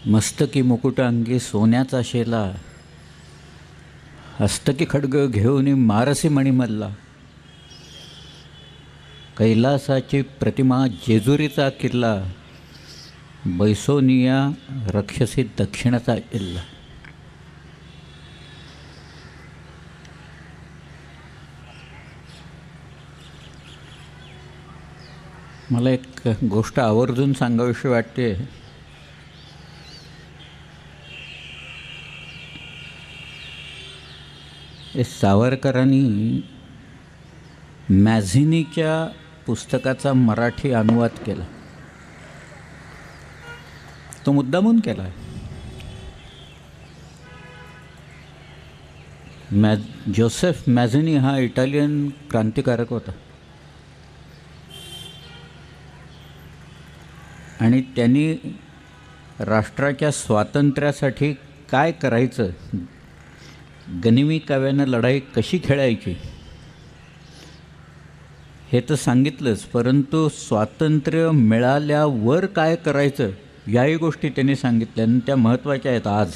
मस्तकी मुकुट अंगी सोन्याचा शेला, हस्तकी खड्ग घेऊन मारसी मणिमल्ला, कैलासाची प्रतिमा जेजुरीचा किल्ला, बैसोनिया रक्षसी दक्षिणाचा इल्ला. मला एक गोष्ट आवर्जून सांगावीशी वाटते. सावरकरांनी मॅझिनीच्या पुस्तकाचा मराठी अनुवाद केला. तो मुद्दामून केला आहे. जोसेफ मॅझिनी हा इटालियन क्रांतिकारक होता आणि त्यांनी राष्ट्राच्या स्वातंत्र्यासाठी काय करायचं, गनिमी काव्यानं लढाई कशी खेळायची हे तर सांगितलंच, परंतु स्वातंत्र्य मिळाल्यावर काय करायचं याही गोष्टी त्यांनी सांगितल्या आणि त्या महत्त्वाच्या आहेत आज.